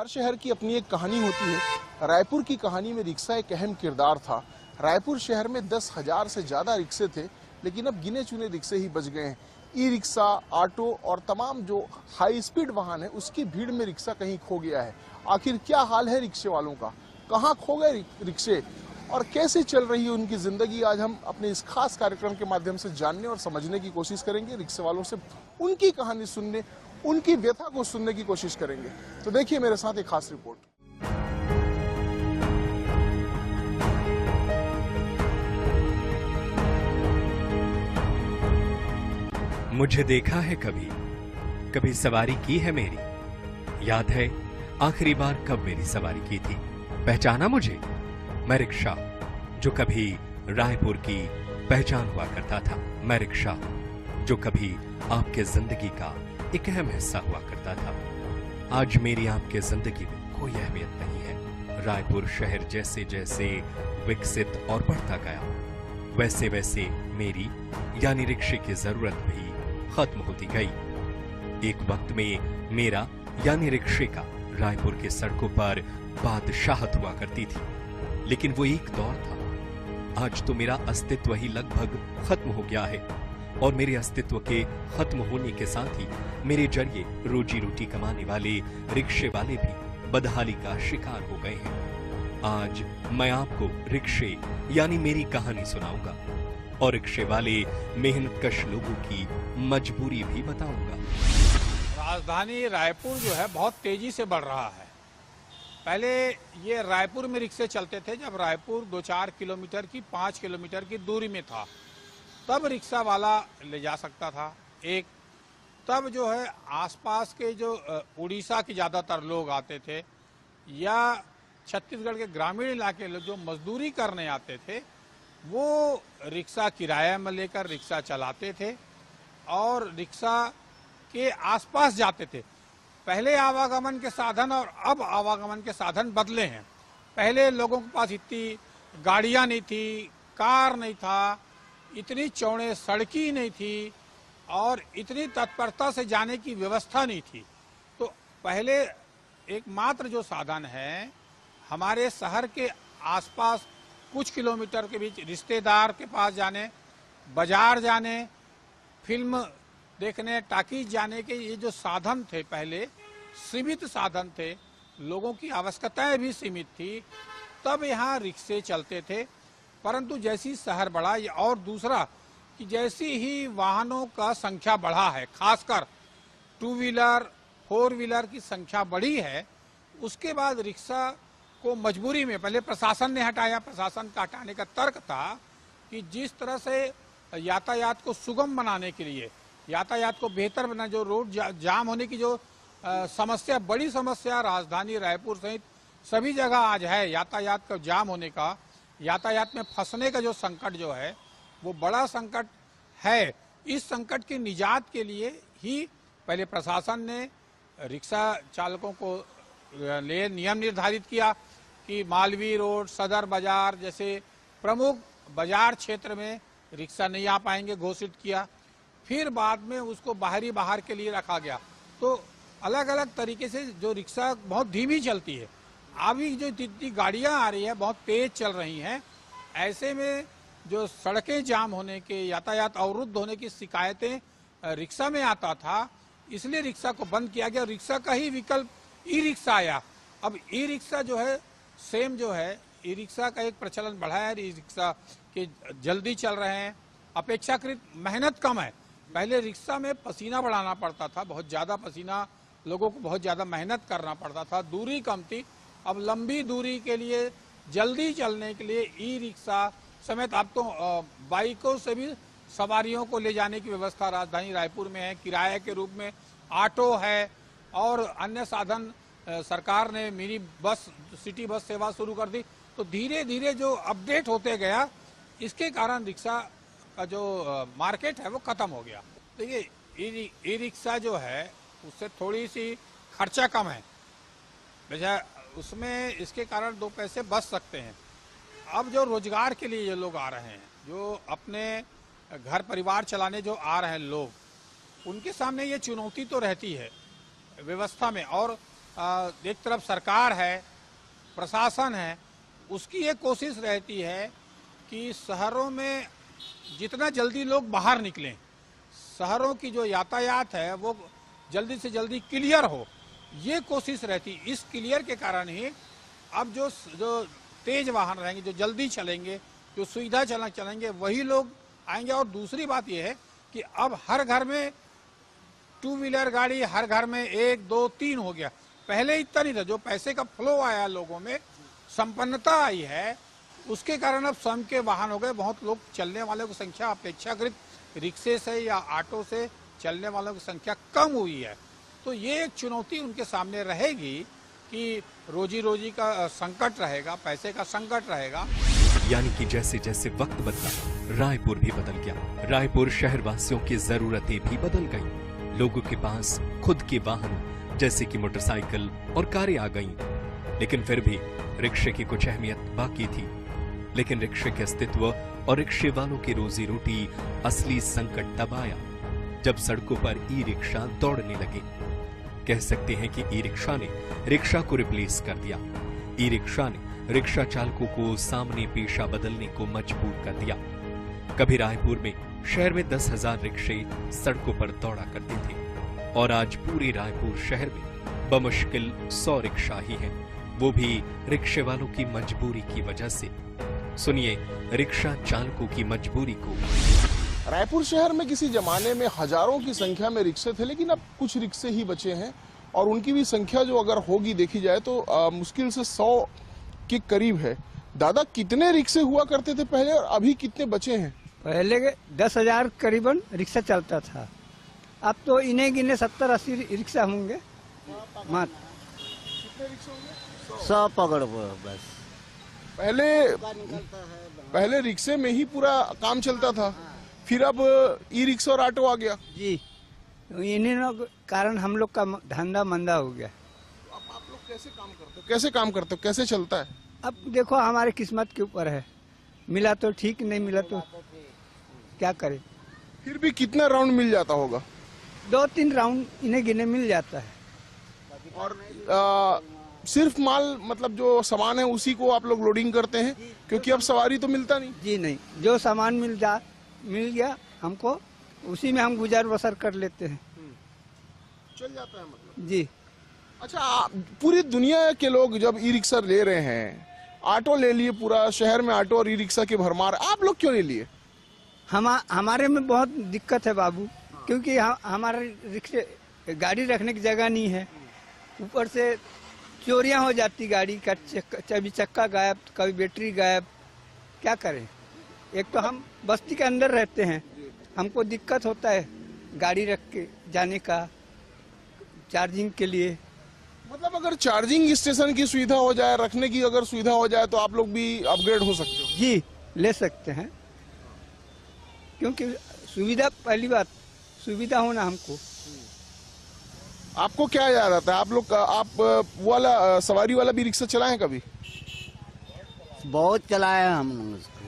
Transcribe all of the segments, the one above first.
हर शहर की अपनी एक कहानी होती है। रायपुर की कहानी में रिक्शा एक अहम किरदार था। रायपुर शहर में 10,000 से ज्यादा रिक्शे थे, लेकिन अब गिने चुने रिक्शे ही बच गए हैं। ई रिक्शा, ऑटो और तमाम जो हाई स्पीड वाहन है, उसकी भीड़ में रिक्शा कहीं खो गया है। आखिर क्या हाल है रिक्शे वालों का? कहाँ खो गए रिक्शे और कैसे चल रही है उनकी जिंदगी? आज हम अपने इस खास कार्यक्रम के माध्यम से जानने और समझने की कोशिश करेंगे। रिक्शे वालों से उनकी कहानी सुनने, उनकी व्यथा को सुनने की कोशिश करेंगे। तो देखिए मेरे साथ एक खास रिपोर्ट। मुझे देखा है कभी, कभी सवारी की है मेरी। याद है आखिरी बार कब मेरी सवारी की थी। पहचाना मुझे? मैं रिक्शा, जो कभी रायपुर की पहचान हुआ करता था। मैं रिक्शा, जो कभी आपके जिंदगी का एक अहम हिस्सा हुआ करता था। आज मेरी आपके जिंदगी में कोई अहमियत नहीं है। रायपुर शहर जैसे जैसे विकसित और बढ़ता गया, वैसे वैसे मेरी यानी रिक्शे की जरूरत भी खत्म होती गई। एक वक्त में मेरा यानी रिक्शे का रायपुर के सड़कों पर बादशाहत हुआ करती थी, लेकिन वो एक दौर था। आज तो मेरा अस्तित्व ही लगभग खत्म हो गया है और मेरे अस्तित्व के खत्म होने के साथ ही मेरे जरिए रोजी रोटी कमाने वाले रिक्शे वाले भी बदहाली का शिकार हो गए हैं। आज मैं आपको रिक्शे यानी मेरी कहानी सुनाऊंगा और रिक्शे वाले मेहनतकश लोगों की मजबूरी भी बताऊंगा। राजधानी रायपुर जो है बहुत तेजी से बढ़ रहा है। पहले ये रायपुर में रिक्शे चलते थे जब रायपुर 2-4 किलोमीटर की 5 किलोमीटर की दूरी में था, तब रिक्शा वाला ले जा सकता था। एक तब जो है आसपास के जो उड़ीसा के ज़्यादातर लोग आते थे या छत्तीसगढ़ के ग्रामीण इलाके लोग जो मजदूरी करने आते थे, वो रिक्शा किराया में लेकर रिक्शा चलाते थे और रिक्शा के आसपास जाते थे। पहले आवागमन के साधन और अब आवागमन के साधन बदले हैं। पहले लोगों के पास इतनी गाड़ियां नहीं थी, कार नहीं था, इतनी चौड़े सड़की नहीं थी और इतनी तत्परता से जाने की व्यवस्था नहीं थी। तो पहले एकमात्र जो साधन है, हमारे शहर के आसपास कुछ किलोमीटर के बीच रिश्तेदार के पास जाने, बाजार जाने, फिल्म देखने, टाकीज जाने के ये जो साधन थे पहले सीमित साधन थे, लोगों की आवश्यकताएं भी सीमित थी, तब यहाँ रिक्शे चलते थे। परंतु जैसी शहर बढ़ा और दूसरा कि जैसी ही वाहनों का संख्या बढ़ा है, खासकर 2 व्हीलर 4 व्हीलर की संख्या बढ़ी है, उसके बाद रिक्शा को मजबूरी में पहले प्रशासन ने हटाया। प्रशासन का हटाने का तर्क था कि जिस तरह से यातायात को सुगम बनाने के लिए, यातायात को बेहतर बना, जो रोड जाम होने की जो समस्या, बड़ी समस्या राजधानी रायपुर सहित सभी जगह आज है, यातायात का जाम होने का, यातायात में फंसने का जो संकट जो है वो बड़ा संकट है। इस संकट की निजात के लिए ही पहले प्रशासन ने रिक्शा चालकों को लिए नियम निर्धारित किया कि मालवीय रोड, सदर बाजार जैसे प्रमुख बाजार क्षेत्र में रिक्शा नहीं आ पाएंगे, घोषित किया। फिर बाद में उसको बाहर के लिए रखा गया। तो अलग अलग तरीके से जो रिक्शा बहुत धीमी चलती है, अभी जो जितनी गाड़ियां आ रही है बहुत तेज चल रही हैं। ऐसे में जो सड़कें जाम होने के, यातायात अवरुद्ध होने की शिकायतें रिक्शा में आता था, इसलिए रिक्शा को बंद किया गया। रिक्शा का ही विकल्प ई रिक्शा आया। अब ई रिक्शा जो है सेम जो है, ई रिक्शा का एक प्रचलन बढ़ा है। ई रिक्शा के जल्दी चल रहे हैं, अपेक्षाकृत मेहनत कम है। पहले रिक्शा में पसीना बढ़ाना पड़ता था, बहुत ज़्यादा पसीना, लोगों को बहुत ज़्यादा मेहनत करना पड़ता था, दूरी कम थी। अब लंबी दूरी के लिए, जल्दी चलने के लिए ई रिक्शा समेत अब तो बाइकों से भी सवारियों को ले जाने की व्यवस्था राजधानी रायपुर में है। किराए के रूप में ऑटो है और अन्य साधन सरकार ने मिनी बस, सिटी बस सेवा शुरू कर दी। तो धीरे धीरे जो अपडेट होते गया, इसके कारण रिक्शा का जो मार्केट है वो खत्म हो गया। देखिए ई रिक्शा जो है उससे थोड़ी सी खर्चा कम है, वैसे उसमें इसके कारण 2 पैसे बच सकते हैं। अब जो रोजगार के लिए ये लोग आ रहे हैं, जो अपने घर परिवार चलाने जो आ रहे हैं लोग, उनके सामने ये चुनौती तो रहती है व्यवस्था में। और एक तरफ सरकार है, प्रशासन है, उसकी ये कोशिश रहती है कि शहरों में जितना जल्दी लोग बाहर निकलें, शहरों की जो यातायात है वो जल्दी से जल्दी क्लियर हो, ये कोशिश रहती। इस क्लियर के कारण ही अब जो तेज वाहन रहेंगे, जो जल्दी चलेंगे, जो सुविधा चलेंगे, वही लोग आएंगे। और दूसरी बात ये है कि अब हर घर में टू व्हीलर गाड़ी, हर घर में 1, 2, 3 हो गया। पहले इतना नहीं था। जो पैसे का फ्लो आया लोगों में, संपन्नता आई है, उसके कारण अब स्वयं के वाहन हो गए। बहुत लोग चलने वालों की संख्या अपेक्षाकृत रिक्शे से या ऑटो से चलने वालों की संख्या कम हुई है। तो ये एक चुनौती उनके सामने रहेगी कि रोजी रोजी का संकट रहेगा, पैसे का संकट रहेगा। यानी कि जैसे जैसे वक्त बदला, रायपुर भी बदल गया। रायपुर शहरवासियों की जरूरतें भी बदल गईं। लोगों के पास खुद के वाहन जैसे कि मोटरसाइकिल और कारें आ गईं। लेकिन फिर भी रिक्शे की कुछ अहमियत बाकी थी। लेकिन रिक्शे के अस्तित्व और रिक्शे वालों की रोजी रोटी असली संकट तब आया जब सड़कों पर ई रिक्शा दौड़ने लगे। कह सकते हैं कि ई रिक्शा ने रिक्शा को रिप्लेस कर दिया। ई रिक्शा ने रिक्शा चालकों को सामने पेशा बदलने को मजबूर कर दिया। कभी रायपुर में शहर में 10,000 रिक्शे सड़कों पर दौड़ा करते थे और आज पूरे रायपुर शहर में बमुश्किल 100 रिक्शा ही हैं, वो भी रिक्शे वालों की मजबूरी की वजह से। सुनिए रिक्शा चालकों की मजबूरी को। रायपुर शहर में किसी जमाने में हजारों की संख्या में रिक्शे थे, लेकिन अब कुछ रिक्शे ही बचे हैं और उनकी भी संख्या जो अगर होगी देखी जाए तो मुश्किल से 100 के करीब है। दादा, कितने रिक्शे हुआ करते थे पहले और अभी कितने बचे हैं? पहले 10,000 करीबन रिक्शा चलता था। अब तो इन्हें गिने 70-80 रिक्शा होंगे मात्र। कितने रिक्शे होंगे? 100 पकड़ बस। पहले रिक्शे में ही पूरा काम चलता था, फिर अब ई रिक्शा और ऑटो आ गया। जी, इन्हीं कारण हम लोग का धंधा मंदा हो गया। अब आप लोग कैसे काम करते हो? कैसे काम करते हो? कैसे चलता है? अब देखो हमारे किस्मत के ऊपर है, मिला तो ठीक, नहीं मिला तो क्या करें। फिर भी कितना राउंड मिल जाता होगा? 2-3 राउंड इन्हें गिने मिल जाता है। और सिर्फ माल, मतलब जो सामान है उसी को आप लोग लोडिंग करते हैं, क्योंकि अब सवारी तो मिलता नहीं। जी नहीं, जो सामान मिल गया हमको, उसी में हम गुजार बसर कर लेते हैं। चल जाता है मतलब। जी। अच्छा, पूरी दुनिया के लोग जब ई रिक्शा ले रहे हैं, ऑटो ले लिए, पूरा शहर में ऑटो और ई रिक्शा की भरमार, आप लोग क्यों ले लिए? हमारे में बहुत दिक्कत है बाबू, क्योंकि हमारे रिक्शे गाड़ी रखने की जगह नहीं है। ऊपर से चोरियां हो जाती, गाड़ी का कभी चक्का गायब, कभी बैटरी गायब, क्या करें। एक तो हम बस्ती के अंदर रहते हैं, हमको दिक्कत होता है गाड़ी रख के जाने का, चार्जिंग के लिए। मतलब अगर चार्जिंग स्टेशन की सुविधा हो जाए, रखने की अगर सुविधा हो जाए, तो आप लोग भी अपग्रेड हो सकते हो। जी, ले सकते हैं, क्योंकि सुविधा, पहली बात सुविधा होना हमको। आपको क्या याद आता है? आप लोग वाला सवारी वाला भी रिक्शा चलाएं कभी? बहुत चलाया हम लोग उसको।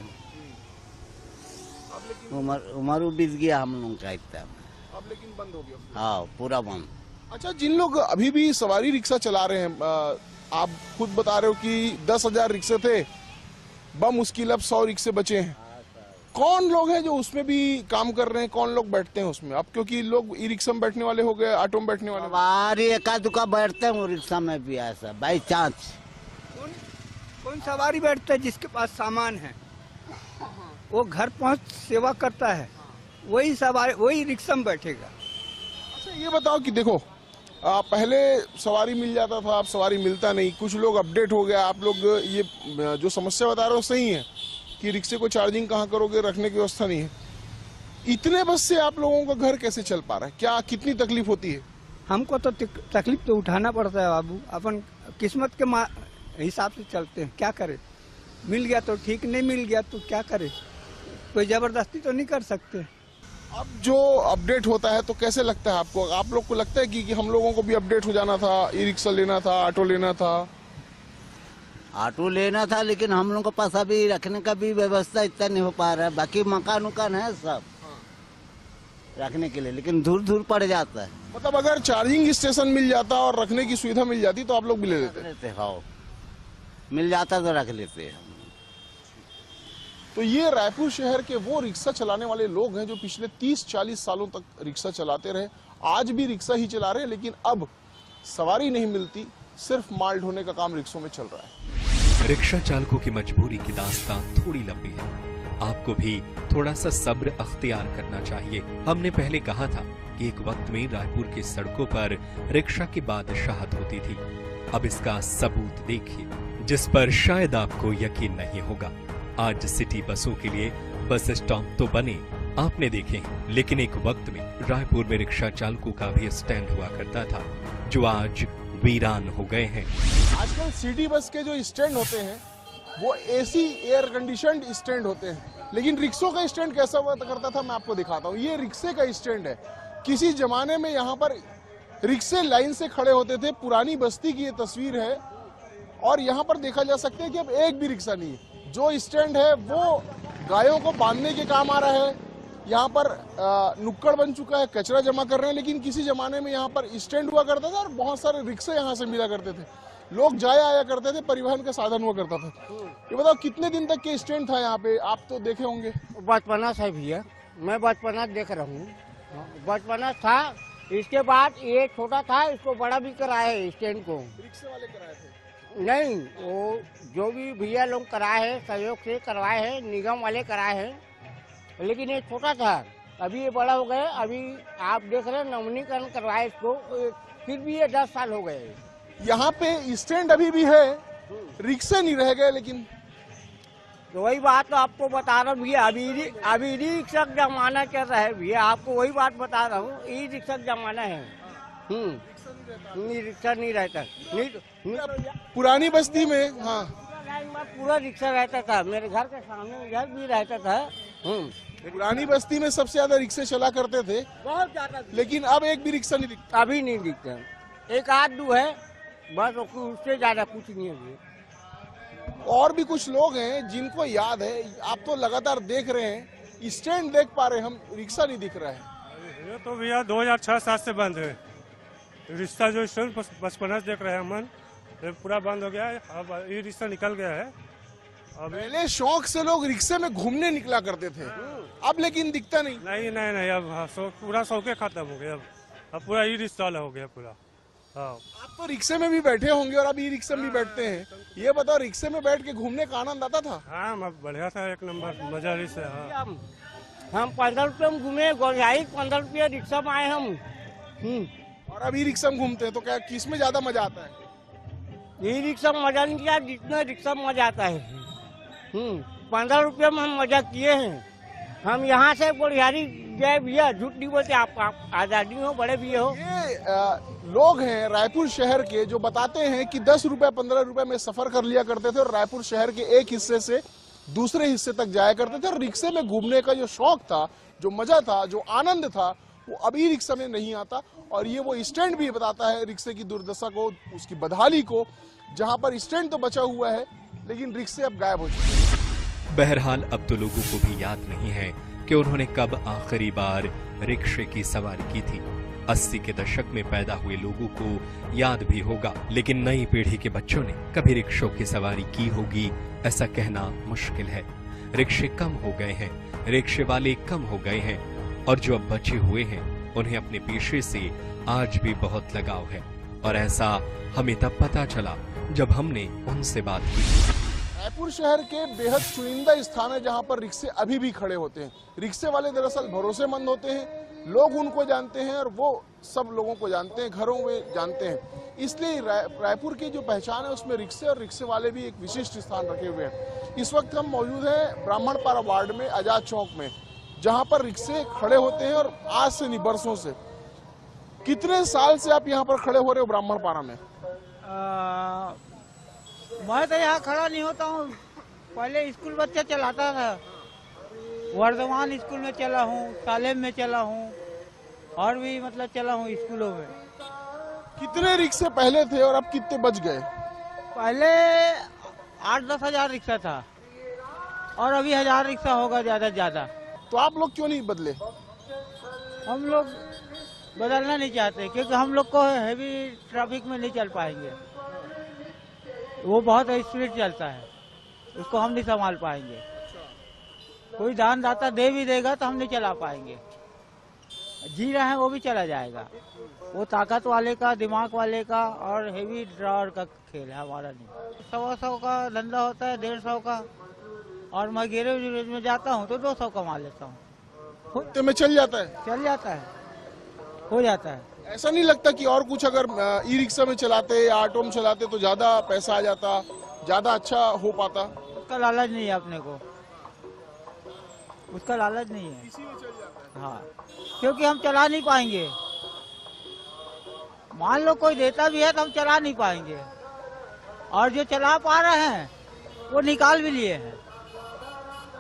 उम्र बीत गया हम लोग का इतना। अब लेकिन बंद हो गया। हाँ, पूरा बंद। अच्छा, जिन लोग अभी भी सवारी रिक्शा चला रहे हैं, आप खुद बता रहे हो कि 10,000 रिक्शे थे, बमुश्किल अब 100 रिक्शे बचे हैं। कौन लोग हैं जो उसमें भी काम कर रहे हैं? कौन लोग बैठते हैं उसमें? अब क्योंकि लोग ई रिक्शा में बैठने वाले हो गए, ऑटो में बैठने वाले। सवारी एका दुका बैठते हैं रिक्शा में भी, ऐसा बाई चांस। कौन सवारी बैठता है? जिसके पास सामान है, वो घर पहुंच सेवा करता है, वही सवारी, वही रिक्शा में बैठेगा। अच्छा, ये बताओ कि देखो, पहले सवारी मिल जाता था, अब सवारी मिलता नहीं, कुछ लोग अपडेट हो गया। आप लोग ये जो समस्या बता रहे हो सही है कि रिक्शे को चार्जिंग कहाँ करोगे, रखने की व्यवस्था नहीं है। इतने बस से आप लोगों का घर कैसे चल पा रहा है? क्या कितनी तकलीफ होती है? हमको तो तकलीफ तो उठाना पड़ता है बाबू, अपन किस्मत के हिसाब से चलते हैं, क्या करें। मिल गया तो ठीक, नहीं मिल गया तो क्या करें, कोई जबरदस्ती तो नहीं कर सकते। अब जो अपडेट होता है तो कैसे लगता है आपको? आप लोग को लगता है कि हम लोगों को भी अपडेट हो जाना था, ई रिक्शा लेना था, ऑटो लेना था? ऑटो लेना था, लेकिन हम लोग के पास अभी रखने का भी व्यवस्था इतना नहीं हो पा रहा है। बाकी मकान उकान है सब। रखने के लिए, लेकिन दूर दूर पड़ जाता है। मतलब अगर चार्जिंग स्टेशन मिल जाता और रखने की सुविधा मिल जाती तो आप लोग भी ले लेते। लेते हाँ, मिल जाता तो रख लेते हैं। तो ये रायपुर शहर के वो रिक्शा चलाने वाले लोग हैं जो पिछले 30-40 सालों तक रिक्शा चलाते रहे, आज भी रिक्शा ही चला रहे हैं, लेकिन अब सवारी नहीं मिलती, सिर्फ माल ढोने का काम रिक्शों में चल रहा है। रिक्शा चालकों की मजबूरी की दास्तां थोड़ी लंबी है। आपको भी थोड़ा सा सब्र अख्तियार करना चाहिए। हमने पहले कहा था कि एक वक्त में रायपुर की सड़कों पर रिक्शा की बादशाहत होती थी। अब इसका सबूत देखिए, जिस पर शायद आपको यकीन नहीं होगा। आज सिटी बसों के लिए बस स्टॉप तो बने, आपने देखे हैं, लेकिन एक वक्त में रायपुर में रिक्शा चालकों का भी स्टैंड हुआ करता था, जो आज वीरान हो गए हैं। आजकल सिटी बस के जो स्टैंड होते हैं वो एसी एयर कंडीशनड स्टैंड होते हैं, लेकिन रिक्शों का स्टैंड कैसा हुआ करता था मैं आपको दिखाता हूँ। ये रिक्शे का स्टैंड है। किसी जमाने में यहाँ पर रिक्शे लाइन से खड़े होते थे, पुरानी बस्ती की ये तस्वीर है, और यहाँ पर देखा जा सकता है कि अब एक भी रिक्शा नहीं है। जो स्टैंड है वो गायों को बांधने के काम आ रहा है, यहाँ पर नुक्कड़ बन चुका है, कचरा जमा कर रहे हैं, लेकिन किसी जमाने में यहाँ पर स्टैंड हुआ करता था और बहुत सारे रिक्शे यहाँ से मिला करते थे, लोग जाया आया करते थे, परिवहन का साधन हुआ करता था। ये बताओ कितने दिन तक के स्टैंड था यहाँ पे, आप तो देखे होंगे। बचपना से भी है, मैं बचपना देख रहा हूँ, बचपना था। इसके बाद ये छोटा था, इसको बड़ा भी कराया है स्टैंड को। रिक्शे वाले कराए थे? नहीं, वो जो भी भैया लोग कराए हैं, सहयोग से करवाए हैं, निगम वाले कराए हैं, लेकिन ये छोटा था, अभी ये बड़ा हो गया। अभी आप देख रहे हैं नवीनीकरण करवाए इसको, फिर भी ये 10 साल हो गए। यहाँ पे स्टैंड अभी भी है, रिक्शे नहीं रह गए, लेकिन तो वही बात तो आपको बता रहा हूँ भैया, अभी रिक्शा का जमाना चल रहा है भैया, आपको वही बात बता रहा हूँ, ई रिक्शा का जमाना है। नहीं, रिक्शा नहीं रहता, नहीं पुरानी बस्ती में हाँ लाइन में पूरा रिक्शा रहता था, मेरे घर के सामने इधर भी रहता था। पुरानी बस्ती में सबसे ज्यादा रिक्शे चला करते थे, बहुत ज्यादा, लेकिन अब एक भी रिक्शा नहीं दिखता। अभी नहीं दिखता, एक आध दो है बस, उससे ज्यादा कुछ नहीं है। और भी कुछ लोग हैं जिनको याद है, आप तो लगातार देख रहे हैं, स्टैंड देख पा रहे हैं, हम रिक्शा नहीं दिख रहा है। ये तो भैया 2006-07 से बंद है रिक्शा, जो स्टैंड 55 देख रहे हैं हम, ये पूरा बंद हो गया है। अब ये रिक्शा निकल गया है। अब पहले शौक से लोग रिक्शे में घूमने निकला करते थे, अब लेकिन दिखता नहीं। नहीं, अब पूरा शौके खत्म हो गया। अब पूरा ई रिक्शा हो गया पूरा। हाँ, आप तो रिक्शे में भी बैठे होंगे और अब ई रिक्शा में भी बैठते हैं, ये बताओ रिक्शे में बैठ के घूमने का आनंद आता था? हाँ, बढ़िया था, एक नंबर मजा से। हाँ, हम 15 रुपये में घूमे, गोलझाई 15 रुपये रिक्शा में आए हम। और अब ई रिक्शा में घूमते हैं, तो क्या किस में ज्यादा मजा आता है? ये रिक्शा में मजा नहीं किया जितना रिक्शा में मजा आता है। 15 रुपये में हम मजा किए हैं। हम यहाँ से गोलियारी गए भैया, झूठ नहीं बोलते, आप आजादी हो, बड़े भी हो। ये लोग हैं रायपुर शहर के जो बताते हैं कि 10 रुपए 15 रुपए में सफर कर लिया करते थे और रायपुर शहर के एक हिस्से से दूसरे हिस्से तक जाया करते थे, और रिक्शे में घूमने का जो शौक था, जो मजा था, जो आनंद था, वो अभी रिक्शा में नहीं आता। और ये वो स्टैंड भी बताता है रिक्शे की दुर्दशा को, उसकी बदहाली को, जहां पर स्टैंड तो बचा हुआ है लेकिन रिक्शे अब गायब हो चुके हैं। बहरहाल अब तो लोगों को भी याद नहीं है कि उन्होंने कब आखिरी बार रिक्शे की सवारी की थी। 80 के दशक में पैदा हुए लोगों को याद भी होगा, लेकिन नई पीढ़ी के बच्चों ने कभी रिक्शों की सवारी की होगी ऐसा कहना मुश्किल है। रिक्शे कम हो गए हैं, रिक्शे वाले कम हो गए हैं, और जो अब बचे हुए हैं उन्हें अपने पेशे से आज भी बहुत लगाव है। और ऐसा हमें तब पता चला जब हमने उनसे बात की। रायपुर शहर के बेहद चुनिंदा स्थान है जहां पर रिक्शे अभी भी खड़े होते हैं। रिक्शे वाले दरअसल भरोसेमंद होते हैं, लोग उनको जानते हैं और वो सब लोगों को जानते हैं, घरों में जानते हैं। इसलिए रायपुर की जो पहचान है उसमें रिक्शे और रिक्शे वाले भी एक विशिष्ट स्थान रखे हुए हैं। इस वक्त हम मौजूद हैं ब्राह्मणपारा वार्ड में, आजाद चौक में, जहां पर रिक्शे खड़े होते हैं और आज से नहीं बरसों से। कितने साल से आप यहाँ पर खड़े हो रहे हो ब्राह्मणपारा में? मैं तो यहाँ खड़ा नहीं होता हूँ, पहले स्कूल बच्चा चलाता था, वर्धमान स्कूल में चला हूँ, तालेब में चला हूँ, और भी मतलब चला हूँ स्कूलों में। कितने रिक्शे पहले थे और अब कितने बच गए? पहले 8-10 हजार रिक्शा था और अभी 1000 रिक्शा होगा ज्यादा से ज्यादा। तो आप लोग क्यों नहीं बदले? हम लोग बदलना नहीं चाहते क्योंकि हम लोग को हैवी ट्रैफिक में नहीं चल पाएंगे। वो बहुत स्पीड चलता है, उसको हम नहीं संभाल पाएंगे। कोई दानदाता दे भी देगा तो हम नहीं चला पाएंगे। जी रहे हैं वो भी चला जाएगा। वो ताकत वाले का, दिमाग वाले का और हेवी ड्राइवर का खेल है, हमारा नहीं। 100 का धंधा होता है, 150 का, और मैं गैरेज में जाता हूँ तो 200 कमा लेता हूँ। तो में चल जाता है, चल जाता है, हो जाता है। ऐसा नहीं लगता कि और कुछ अगर ई रिक्शा में चलाते या ऑटो में चलाते तो ज्यादा पैसा आ जाता, ज्यादा अच्छा हो पाता? उसका लालच नहीं है अपने को, उसका लालच नहीं है। इसी में चल जाता है। हाँ, क्योंकि हम चला नहीं पाएंगे। मान लो कोई देता भी है तो हम चला नहीं पाएंगे, और जो चला पा रहे हैं वो निकाल भी लिए हैं।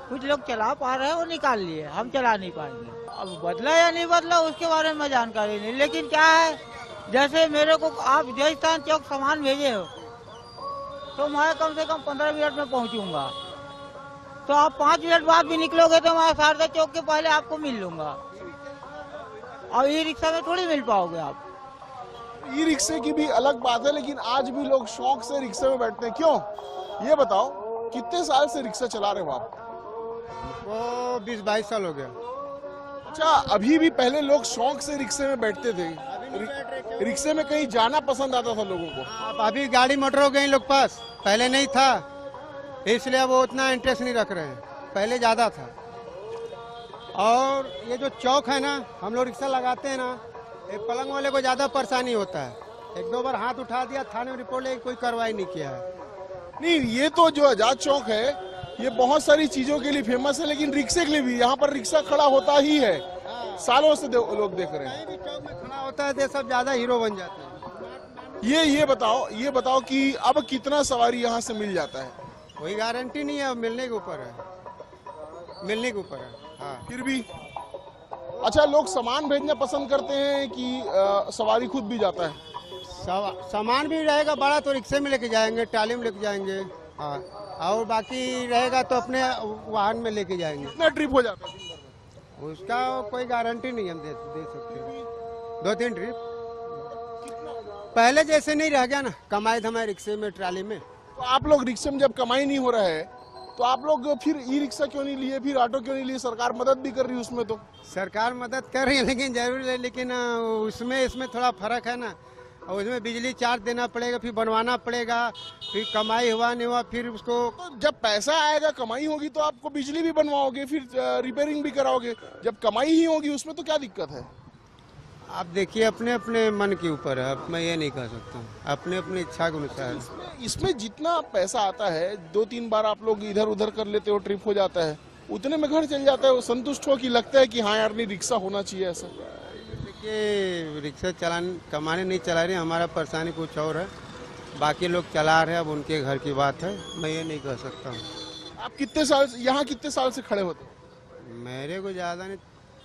कुछ लोग चला पा रहे हैं, वो निकाल लिए, हम चला नहीं पाएंगे। अब बदला या नहीं बदला उसके बारे में जानकारी नहीं, लेकिन क्या है, जैसे मेरे को आप जयस्थान चौक सामान भेजे हो तो मैं कम से कम 15 मिनट में पहुंचूंगा, तो आप 5 मिनट बाद भी निकलोगे तो मैं शारदा चौक के पहले आपको मिल लूंगा, और ई रिक्शा में थोड़ी मिल पाओगे आप। ई रिक्शे की भी अलग बात है, लेकिन आज भी लोग शौक से रिक्शे में बैठते हैं। क्यों, ये बताओ, कितने साल से रिक्शा चला रहे हो आप? वो 20-22 साल हो गया। अच्छा, अभी भी पहले लोग शौक से रिक्शे में बैठते थे? रिक्शे में कहीं जाना पसंद आता था लोगों को? अब अभी गाड़ी मोटर हो गई लोग पास, पहले नहीं था, इसलिए वो उतना इंटरेस्ट नहीं रख रहे हैं, पहले ज्यादा था। और ये जो चौक है ना, हम लोग रिक्शा लगाते हैं ना, ये पलंग वाले को ज्यादा परेशानी होता है। 1-2 बार हाथ उठा दिया, थाने में रिपोर्ट लेके कोई कार्रवाई नहीं किया है। नहीं, ये तो जो आजाद चौक है ये बहुत सारी चीजों के लिए फेमस है, लेकिन रिक्शे के लिए भी यहाँ पर रिक्शा खड़ा होता ही है, सालों से लोग देख रहे हैं। कहीं भी चौक में खड़ा होता है तो सब ज्यादा हीरो बन जाते हैं। ये बताओ कि अब कितना सवारी यहाँ से मिल जाता है? कोई गारंटी नहीं है, मिलने के ऊपर है, मिलने के ऊपर है। हाँ, फिर भी अच्छा, लोग सामान भेजना पसंद करते हैं कि सवारी खुद भी जाता है? सामान भी रहेगा बड़ा तो रिक्शे में लेके जाएंगे, ट्राली में लेके जाएंगे। हाँ, और बाकी रहेगा तो अपने वाहन में लेके जाएंगे। कितना ट्रिप हो जाता है? उसका कोई गारंटी नहीं हम दे सकते। 2-3 ट्रिप। पहले जैसे नहीं रह गया ना, कमाई धमाई रिक्शे में, ट्राली में। तो आप लोग रिक्शे में जब कमाई नहीं हो रहा है तो आप लोग फिर ई रिक्शा क्यों नहीं लिए, फिर ऑटो क्यों नहीं लिए? सरकार मदद भी कर रही है उसमें। तो सरकार मदद कर रही है लेकिन जरूर है, लेकिन उसमें इसमें थोड़ा फर्क है ना। और उसमें बिजली चार्ज देना पड़ेगा, फिर बनवाना पड़ेगा, फिर कमाई हुआ नहीं हुआ फिर उसको। तो जब पैसा आएगा, कमाई होगी तो आपको बिजली भी बनवाओगे, फिर रिपेयरिंग भी कराओगे। जब कमाई ही होगी उसमें तो क्या दिक्कत है? आप देखिए, अपने अपने मन के ऊपर है, अब मैं ये नहीं कह सकता हूँ, अपने अपने इच्छा के अनुसार। इसमें जितना पैसा आता है, 2-3 बार आप लोग इधर उधर कर लेते हो, ट्रिप हो जाता है, उतने में घर चल जाता है, संतुष्ट हो कि लगता है कि हाँ यार, नहीं रिक्शा होना चाहिए? ऐसा देखिए, रिक्शा कमाने नहीं चला रहे, हमारा परेशानी कुछ और है, बाकी लोग चला रहे हैं, अब उनके घर की बात है, मैं ये नहीं कह सकता हूँ। आप यहाँ कितने साल से खड़े होते? मेरे को ज़्यादा नहीं,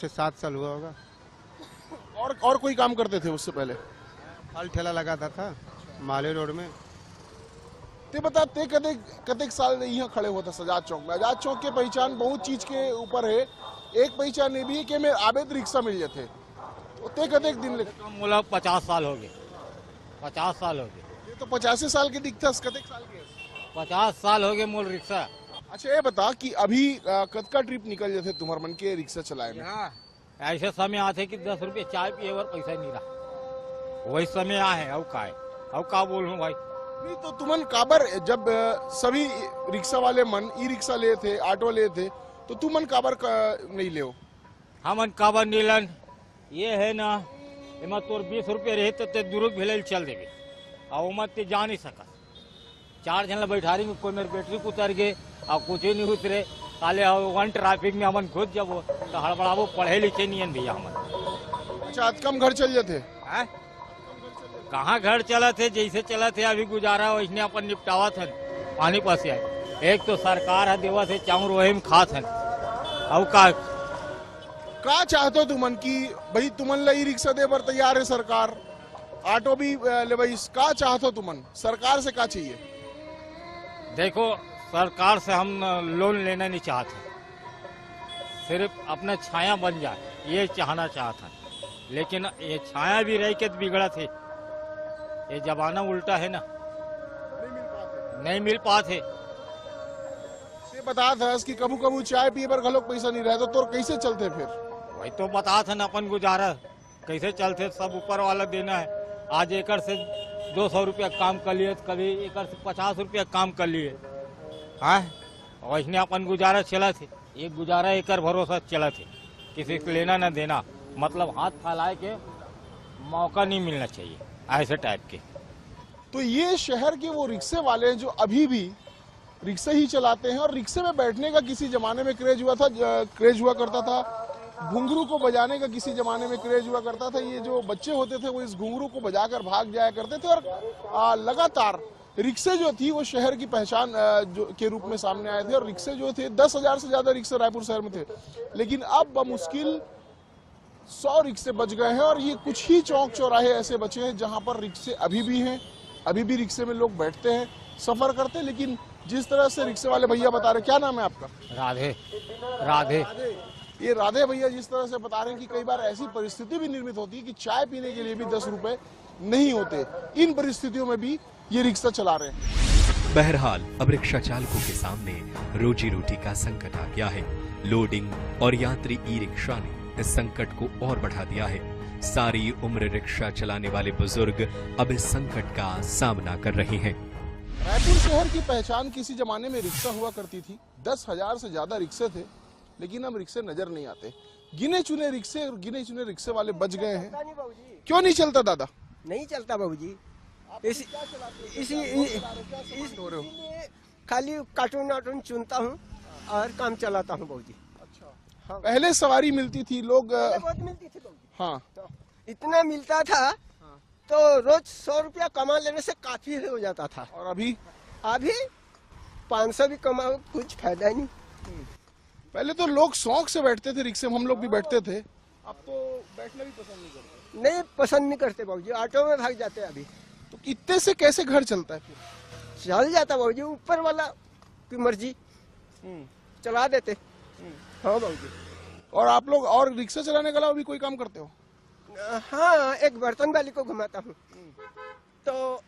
6-7 साल हुआ होगा। और कोई काम करते थे उससे पहले? फल ठेला लगाता था माले रोड में। ते बता, ते कतेक साल यहाँ खड़े होता आजाद चौक में? आजाद चौक के पहचान बहुत चीज के ऊपर है। एक पहचान ये भी है कि मैं आबेद रिक्शा मिल जाते, ते कतेक दिन लगे? मोला 50 साल हो गए, 50 साल हो गए। ये तो 50 साल के दिखता, कतेक साल के? 50 साल हो गए मोल रिक्शा। अच्छा, ये बता कि अभी कद का ट्रिप निकल जाते तुम्हारे मन के रिक्शा चलाए में? ऐसे समय आते कि 10 रुपये चाय पिए और पैसा नहीं रहा, वही समय आए। अब का बोलूं भाई। नहीं तो तुमन काबर, जब सभी रिक्शा वाले मन ई रिक्शा ले थे, ऑटो ले थे, तो तुमन काबर नहीं ले? हमन काबर नीलन, ये है ना, एमा तोर 20 रुपये रहे तो ते दुरुक भेल चल देवे, और मत ते जा नहीं सका। 4 जन बैठा रही, कोई मेरे बैटरी उतर गए और कुछ ही नहीं उतरे, काले वन ट्रैफिक में हमन घुस जब तो हड़बड़ाबो, पढ़े लिखे नहीं भैया हमन। अच्छा, कम घर चल जाते? कहाँ घर चला थे, जैसे चला थे अभी गुजारा वैसने अपन निपटावा था। पानी पास आए, एक तो सरकार है देवा से चाउर वही में खात है। अब का चाहते हो तुमन की भाई, तुमन ला ई रिक्शा दे बर तैयार है सरकार, ऑटो भी ले भाई, का चाहते हो तुमन? सरकार से का चाहिए? देखो, सरकार से हम लोन लेना नहीं चाहते, सिर्फ अपना छाया बन जाए। ये चाहना चाहता, लेकिन ये छाया भी रही के बिगड़ा थे। ये जमाना उल्टा है ना, नहीं मिल पाते। बता था कि कबू कबू चाय पिए पर घलोक पैसा नहीं रहता तो कैसे चलते फिर? वही तो बता था ना, अपन गुजारा कैसे चलते, सब ऊपर वाला देना है। आज एकड़ से 200 रुपया काम कर लिए, कभी एकड़ से 50 रुपया काम कर लिए, हाँ वैसने अपन गुजारा चला थे। एक गुजारा एकड़ भरोसा चला थे, किसी को लेना न देना, मतलब हाथ फैलाए के मौका नहीं मिलना चाहिए, ऐसे टाइप के। तो ये शहर के वो रिक्शे वाले हैं जो अभी भी रिक्शे ही चलाते हैं, और रिक्शे में बैठने का किसी जमाने में क्रेज हुआ करता था, घुंघरू को बजाने का किसी जमाने में क्रेज हुआ करता था। ये जो बच्चे होते थे वो इस घुंघरू को बजाकर भाग जाया करते थे, और लगातार रिक्शे जो थी वो शहर की पहचान के रूप में सामने आए थे। और रिक्शे जो थे 10,000 से ज्यादा रिक्शे रायपुर शहर में थे, लेकिन अब बमुश्किल 100 रिक्शे बच गए हैं। और ये कुछ ही चौक चौराहे ऐसे बचे हैं जहां पर रिक्शे अभी भी हैं, अभी भी रिक्शे में लोग बैठते हैं, सफर करते हैं। लेकिन जिस तरह से रिक्शे वाले भैया बता रहे, क्या नाम है आपका? राधे। राधे। ये राधे भैया जिस तरह से बता रहे हैं कि कई बार ऐसी परिस्थिति भी निर्मित होती है कि चाय पीने के लिए भी 10 रुपए नहीं होते, इन परिस्थितियों में भी ये रिक्शा चला रहे हैं। बहरहाल अब रिक्शा चालकों के सामने रोजी रोटी का संकट आ गया है। लोडिंग और यात्री ई रिक्शा ने इस संकट को और बढ़ा दिया है। सारी उम्र रिक्शा चलाने वाले बुजुर्ग अब इस संकट का सामना कर रहे हैं। रायपुर शहर की पहचान किसी जमाने में रिक्शा हुआ करती थी। 10,000 से ज्यादा रिक्शे थे, लेकिन अब रिक्शे नजर नहीं आते। गिने चुने रिक्शे और गिने चुने रिक्शे वाले बच गए हैं। क्यों नहीं चलता दादा? नहीं चलता बाबूजी, खाली कार्टून वाटून चुनता हूँ और काम चलाता हूँ बाबूजी। अच्छा, हाँ। पहले सवारी मिलती थी, लोग बहुत मिलती थी बाबूजी। हाँ, तो इतना मिलता था तो रोज 100 रुपया कमा लेने से काफी हो जाता था। और अभी 500 भी कमाओ कुछ फायदा ही नहीं। पहले तो लोग शौक से बैठते थे रिक्शे में, हम लोग भी बैठते थे। अब तो बैठना भी पसंद नहीं करते। नहीं पसंद नहीं करते बाबूजी, ऑटो में भाग जाते अभी। तो कितने से कैसे घर चलता है फिर? चल जाता बाबूजी, ऊपर वाला की मर्जी, चला देते। हाँ बाबूजी। और आप लोग और रिक्शा चलाने के अलावा भी कोई काम करते हो? हाँ, एक बर्तन वाली को घुमाता हूँ तो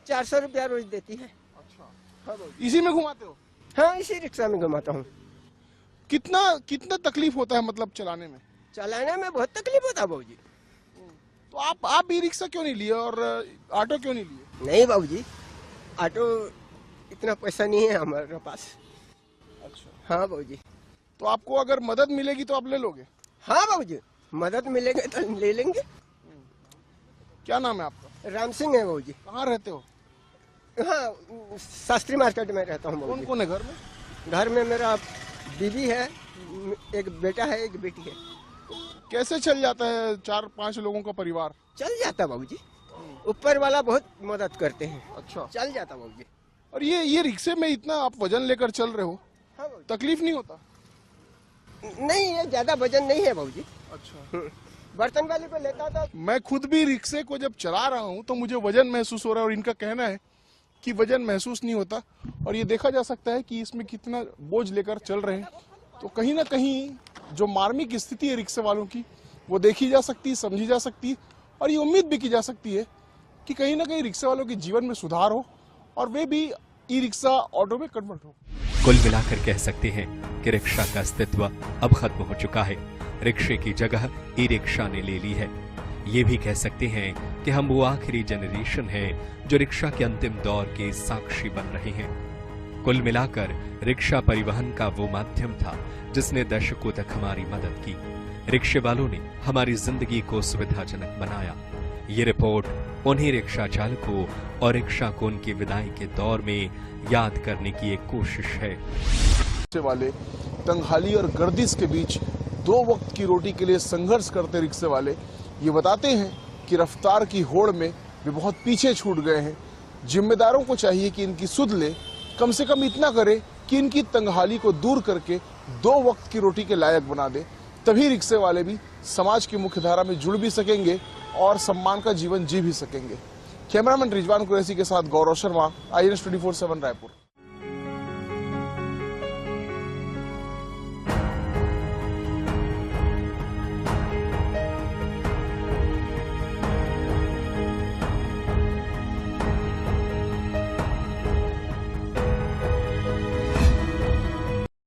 400 रुपया रोज देती है। अच्छा, हाँ बाबूजी। इसी में घुमाते हो? हाँ, इसी रिक्शा में घुमाता हूँ। कितना तकलीफ होता है मतलब चलाने में? चलाने में बहुत तकलीफ होता है बाबूजी। तो आप भी रिक्शा क्यों नहीं लिए और ऑटो क्यों नहीं लिए? नहीं बाबूजी, ऑटो इतना पैसा नहीं है हमारे पास। अच्छा, हाँ बाबूजी। तो आपको अगर मदद मिलेगी तो आप ले लोगे? हाँ बाबूजी, मदद मिलेगी तो ले लेंगे। क्या नाम है आपका? राम सिंह है बाबूजी। कहाँ रहते हो? हाँ, शास्त्री मार्केट में रहता हूँ बाबूजी। कौन कौन है घर में? घर में मेरा बीवी है, एक बेटा है, एक बेटी है। कैसे चल जाता है 4-5 लोगों का परिवार? चल जाता बाबूजी, ऊपर वाला बहुत मदद करते हैं। अच्छा, चल जाता बाबूजी। और ये रिक्शे में इतना आप वजन लेकर चल रहे हो, हाँ, तकलीफ नहीं होता? नहीं, ये ज्यादा वजन नहीं है बाबूजी। अच्छा, बर्तन वाले को लेता था। मैं खुद भी रिक्शे को जब चला रहा हूँ तो मुझे वजन महसूस हो रहा है, और इनका कहना है कि वजन महसूस नहीं होता। और ये देखा जा सकता है कि इसमें कितना बोझ लेकर चल रहे हैं। तो कहीं ना कहीं जो मार्मिक स्थिति है रिक्शे वालों की, वो देखी जा सकती है, समझी जा सकती है, और ये उम्मीद भी की जा सकती है कि कहीं ना कहीं रिक्शे वालों के जीवन में सुधार हो और वे भी ई रिक्शा ऑटो में कन्वर्ट हो। कुल मिलाकर कह सकते हैं कि रिक्शा का अस्तित्व अब खत्म हो चुका है। रिक्शे की जगह ई रिक्शा ने ले ली है। ये भी कह सकते हैं कि हम वो आखिरी जनरेशन है जो रिक्शा के अंतिम दौर के साक्षी बन रहे हैं। कुल मिलाकर रिक्शा परिवहन का वो माध्यम था जिसने दशकों तक हमारी मदद की। रिक्शे वालों ने हमारी जिंदगी को सुविधाजनक बनाया। ये रिपोर्ट उन्हीं रिक्शा चालकों और रिक्शा को उनकी विदाई के दौर में याद करने की एक कोशिश है। रिक्शे वाले तंगहाली और गर्दिश के बीच 2 वक्त की रोटी के लिए संघर्ष करते रिक्शे वाले ये बताते हैं कि रफ्तार की होड़ में वे बहुत पीछे छूट गए हैं। जिम्मेदारों को चाहिए कि इनकी सुध ले, कम से कम इतना करे कि इनकी तंगहाली को दूर करके 2 वक्त की रोटी के लायक बना दे। तभी रिक्शे वाले भी समाज की मुख्यधारा में जुड़ भी सकेंगे और सम्मान का जीवन जी भी सकेंगे। कैमरामैन रिजवान कुरैशी के साथ गौरव शर्मा, INS 24/7 रायपुर।